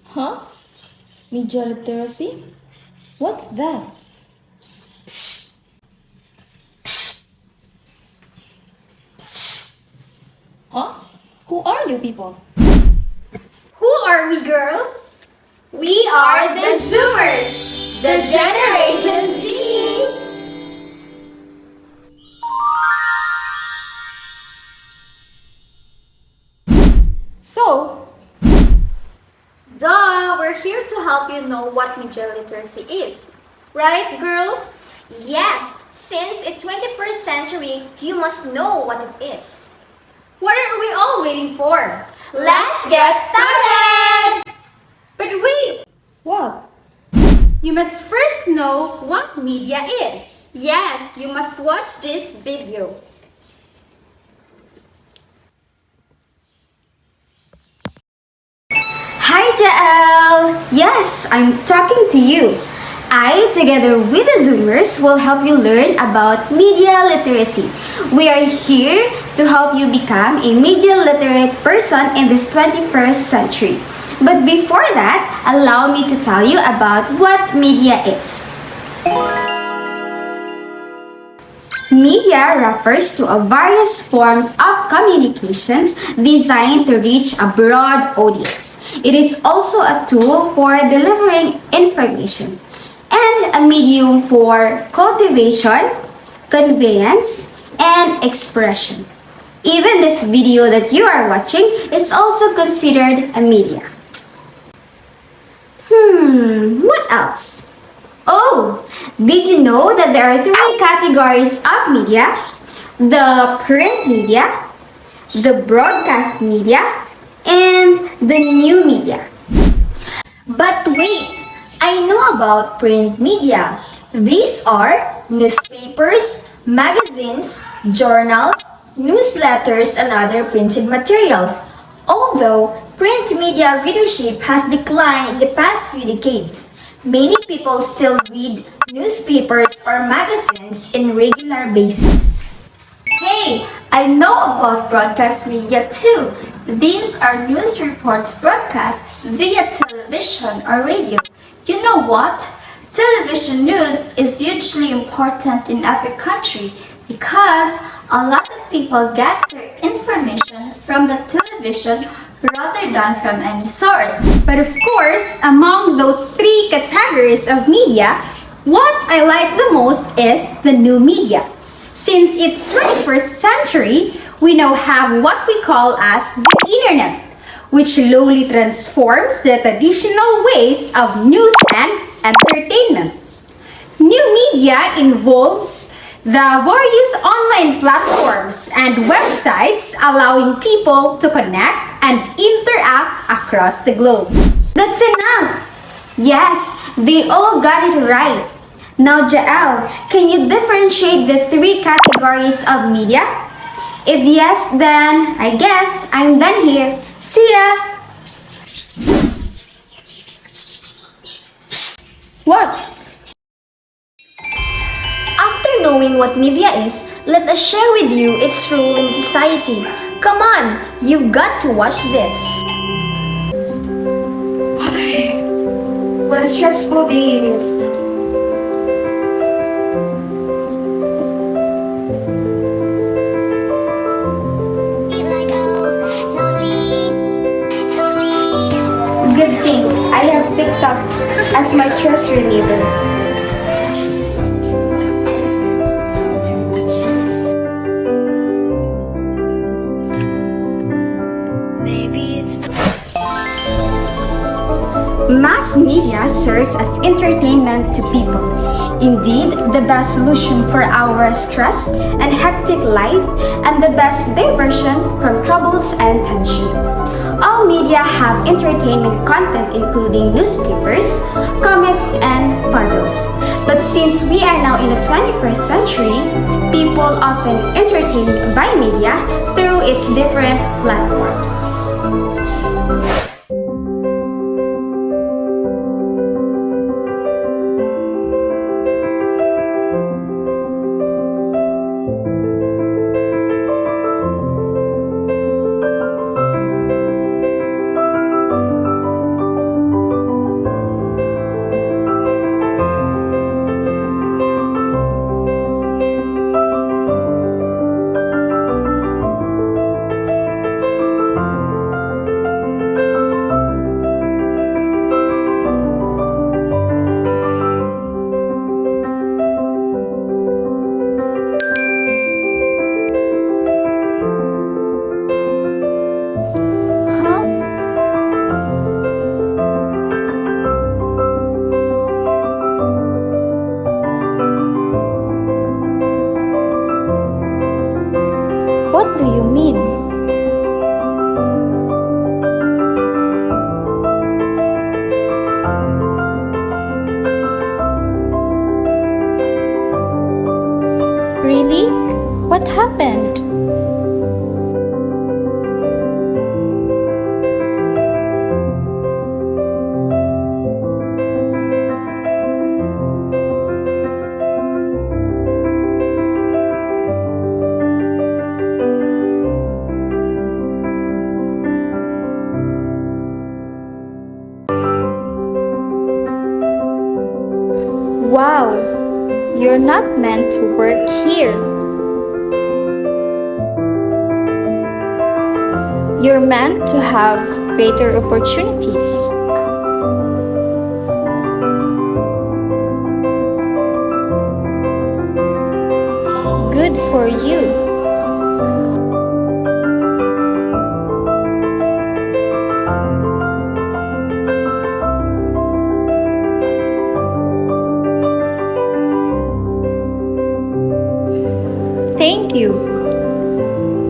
Huh? Media literacy? What's that? Huh? Who are you people? Who are we, girls? We are the Zoomers, the Generation Z. So, Duh, we're here to help you know what media literacy is. Right, girls? Yes, since it's 21st century, you must know what it is. What are we all waiting for? Let's get started! But wait, what? you must first know what media is. Yes, you must watch this video. Hi Jael! Yes, I'm talking to you. I, together with the Zoomers, will help you learn about media literacy. We are here to help you become a media literate person in this 21st century. But before that, allow me to tell you about what media is. Media refers to a various forms of communications designed to reach a broad audience. It is also a tool for delivering information and a medium for cultivation, conveyance, and expression. Even this video that you are watching is also considered a media. What else? Oh, did you know that there are three categories of media? The print media, the broadcast media, and the new media. But wait, I know about print media. These are newspapers, magazines, journals, newsletters, and other printed materials. Although print media readership has declined in the past few decades, many people still read newspapers or magazines in regular basis. Hey, I know about broadcast media too. These are news reports broadcast via television or radio. You know what? Television news is hugely important in every country because a lot of people get their information from the television rather than from any source. But of course, among those three categories of media, what I like the most is the new media. Since it's 21st century, we now have what we call as the internet, which slowly transforms the traditional ways of news and entertainment. New media involves the various online platforms and websites allowing people to connect and interact across the globe. That's enough! Yes, they all got it right. Now, Jael, can you differentiate the three categories of media? If yes, then I guess I'm done here. See ya! What? After knowing what media is, let us share with you its role in society. Come on, you've got to watch this. What a stressful day it is. Good thing I have TikTok as my stress reliever. Mass media serves as entertainment to people. Indeed, the best solution for our stress and hectic life and the best diversion from troubles and tension. All media have entertainment content including newspapers, comics, and puzzles. But since we are now in the 21st century, people often entertain by media through its different platforms. No, you're not meant to work here. You're meant to have greater opportunities. Good for you. Thank you.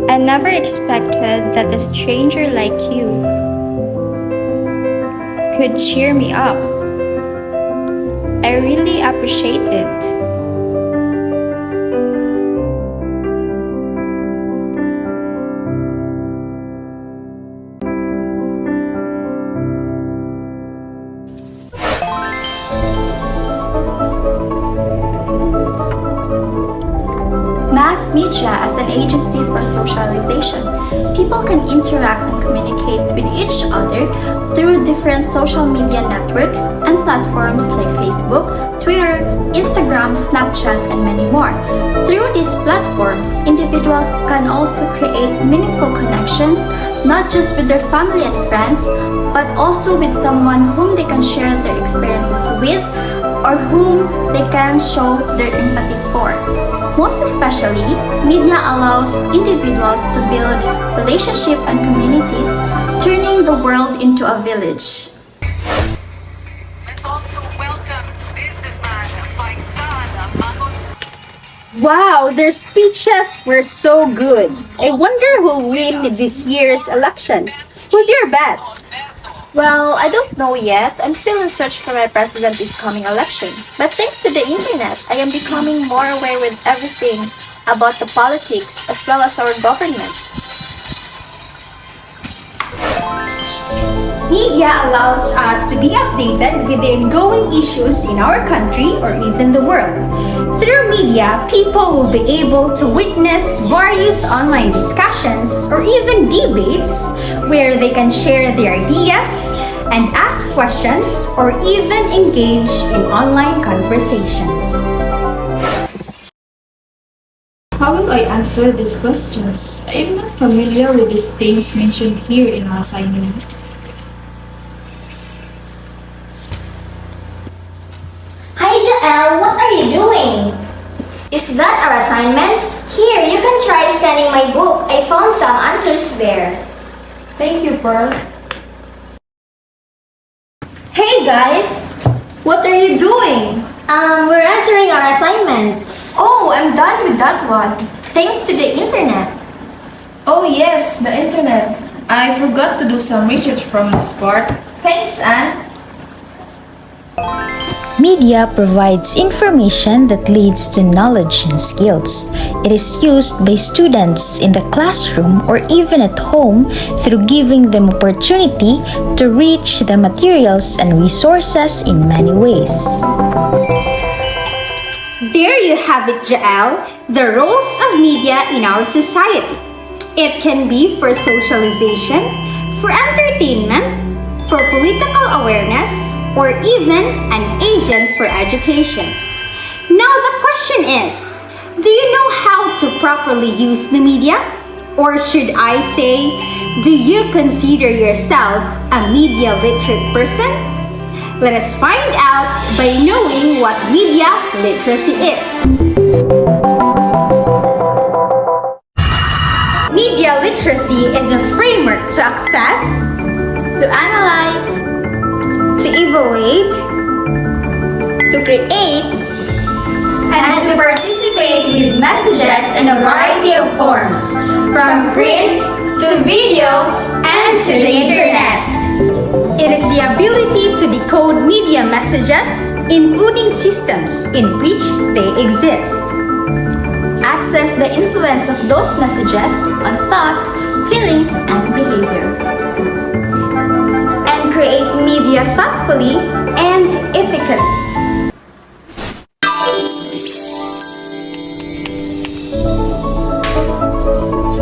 I never expected that a stranger like you could cheer me up. I really appreciate it. Mass media as an agency for socialization. People can interact and communicate with each other through different social media networks and platforms like Facebook, Twitter, Instagram, Snapchat, and many more. Through these platforms, individuals can also create meaningful connections, not just with their family and friends, but also with someone whom they can share their experiences with or whom they can show their empathy for. Most especially, media allows individuals to build relationships and communities, turning the world into a village. Let's also welcome businessman Faisal Mahmoud. Wow, their speeches were so good. I wonder who'll win this year's election. Who's your bet? Well, I don't know yet. I'm still in search for my president this coming election. But thanks to the internet, I am becoming more aware with everything about the politics as well as our government. Media allows us to be updated with the ongoing issues in our country or even the world. Through media, people will be able to witness various online discussions or even debates where they can share their ideas and ask questions or even engage in online conversations. How will I answer these questions? I am not familiar with these things mentioned here in our assignment. Hi Jael, what are you doing? Is that our assignment? Here, you can try scanning my book. I found some answers there. Thank you, Pearl. Hey guys! What are you doing? We're answering our assignments. Oh, I'm done with that one. Thanks to the internet. Oh yes, the internet. I forgot to do some research from this part. Thanks, Anne. Media provides information that leads to knowledge and skills. It is used by students in the classroom or even at home through giving them opportunity to reach the materials and resources in many ways. There you have it, Jael, the roles of media in our society. It can be for socialization, for entertainment, for political awareness, or even an agent for education. Now the question is, do you know how to properly use the media? Or should I say, do you consider yourself a media literate person? Let us find out by knowing what media literacy is. Media literacy is a framework to access, To analyze, to evaluate, To create and to participate with messages in a variety of forms, from print to video and to the internet. It is the ability to decode media messages, including systems in which they exist. access the influence of those messages on thoughts, feelings, and behavior. And create media thoughtfully and ethically.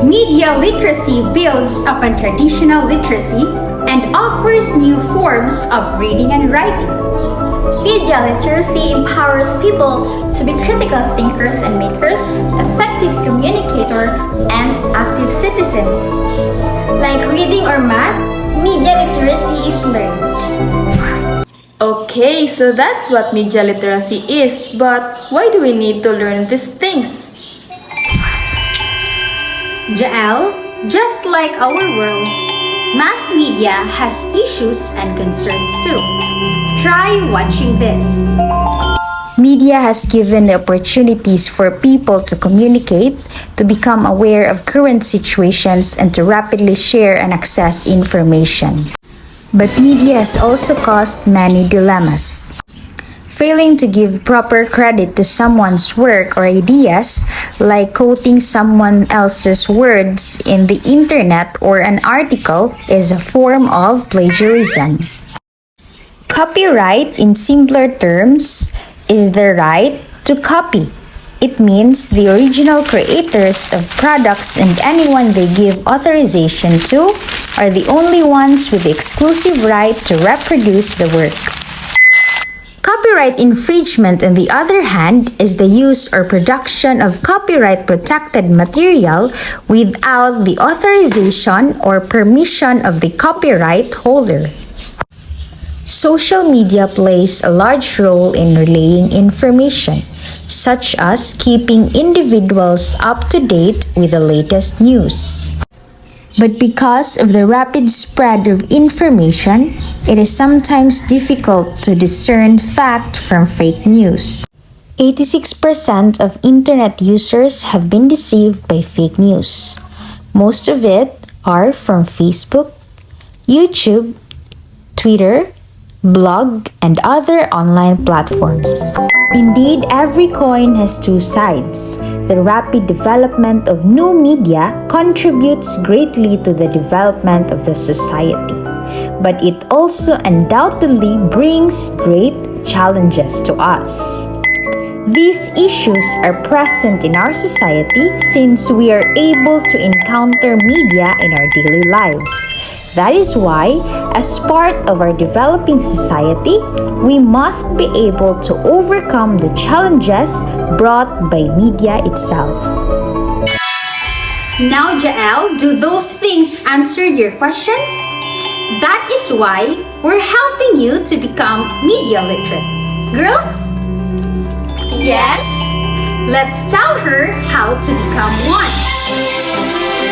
Media literacy builds upon traditional literacy and offers new forms of reading and writing. Media literacy empowers people to be critical thinkers and makers, effective communicators, and active citizens. Like reading or math, media literacy is learned. Okay, so that's what media literacy is, but why do we need to learn these things? Jael, just like our world, mass media has issues and concerns too. Try watching this. Media has given the opportunities for people to communicate, to become aware of current situations, and to rapidly share and access information. But media has also caused many dilemmas. Failing to give proper credit to someone's work or ideas, like quoting someone else's words in the internet or an article, is a form of plagiarism. Copyright, in simpler terms, is the right to copy. It means the original creators of products and anyone they give authorization to are the only ones with the exclusive right to reproduce the work. Copyright infringement, on the other hand, is the use or production of copyright-protected material without the authorization or permission of the copyright holder. Social media plays a large role in relaying information, such as keeping individuals up to date with the latest news. But because of the rapid spread of information, it is sometimes difficult to discern fact from fake news. 86% of internet users have been deceived by fake news. Most of it are from Facebook, YouTube, Twitter, blog, and other online platforms. Indeed, every coin has two sides. The rapid development of new media contributes greatly to the development of the society, but it also undoubtedly brings great challenges to us. These issues are present in our society since we are able to encounter media in our daily lives. That is why, as part of our developing society, we must be able to overcome the challenges brought by media itself. Now, Jael, do those things answer your questions? That is why we're helping you to become media literate. Girls? Yes? Let's tell her how to become one.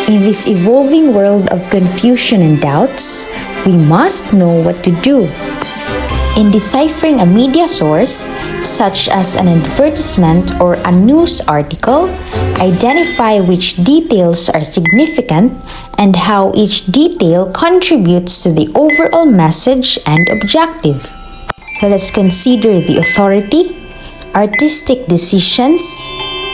In this evolving world of confusion and doubts, we must know what to do. In deciphering a media source, such as an advertisement or a news article, identify which details are significant and how each detail contributes to the overall message and objective. Let us consider the authority, artistic decisions,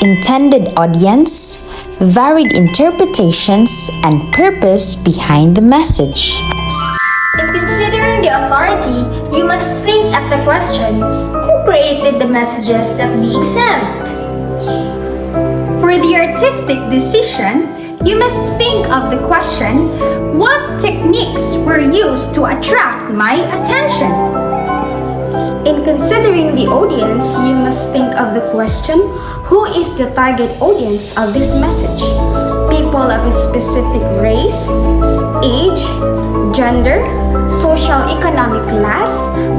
intended audience, varied interpretations, and purpose behind the message. In considering the authority, you must think at the question, who created the messages that being sent? For the artistic decision, you must think of the question, what techniques were used to attract my attention? In considering the audience, you must think of the question, who is the target audience of this message? People of a specific race, age, gender, social-economic class,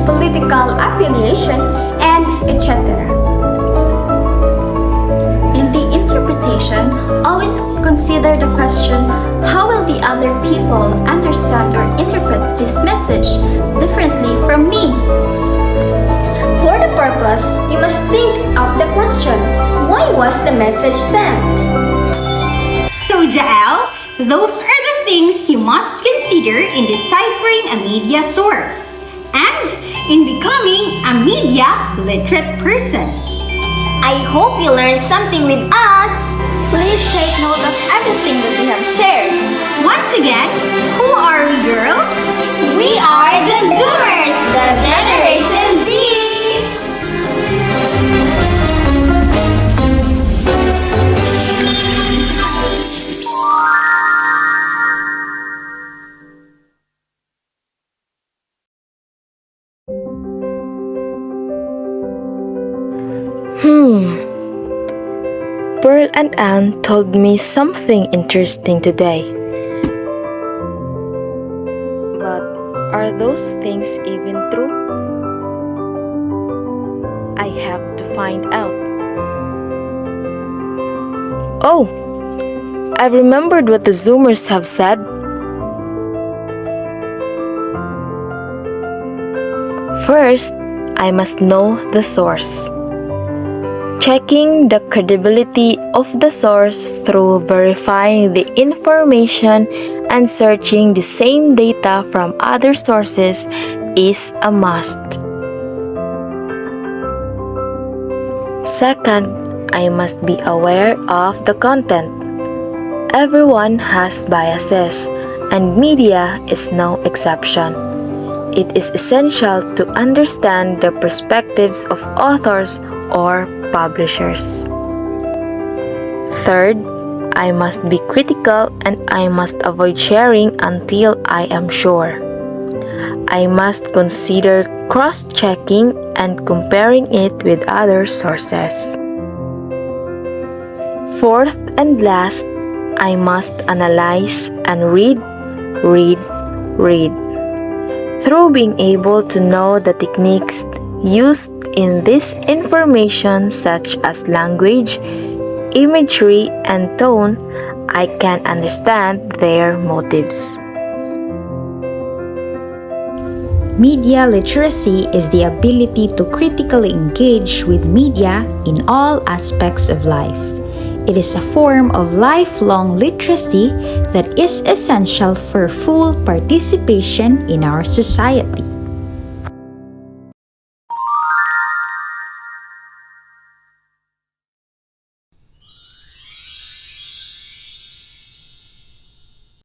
political affiliation, and etc. In the interpretation, always consider the question, how will the other people understand or interpret this message differently from me? For the purpose, you must think of the question, why was the message sent? So, Jael, those are the things you must consider in deciphering a media source and in becoming a media literate person. I hope you learned something with us. Please take note of everything that we have shared. Once again, who are we, girls? We are the Zoomers, the Generation Z. Pearl and Anne told me something interesting today. But are those things even true? I have to find out. Oh, I've remembered what the Zoomers have said. First, I must know the source. Checking the credibility of the source through verifying the information and searching the same data from other sources is a must. Second, I must be aware of the content. Everyone has biases, and media is no exception. It is essential to understand the perspectives of authors or publishers. Third, I must be critical and I must avoid sharing until I am sure. I must consider cross-checking and comparing it with other sources. Fourth and last, I must analyze and read. Through being able to know the techniques used in this information such as language, imagery, and tone, I can understand their motives. Media literacy is the ability to critically engage with media in all aspects of life. It is a form of lifelong literacy that is essential for full participation in our society.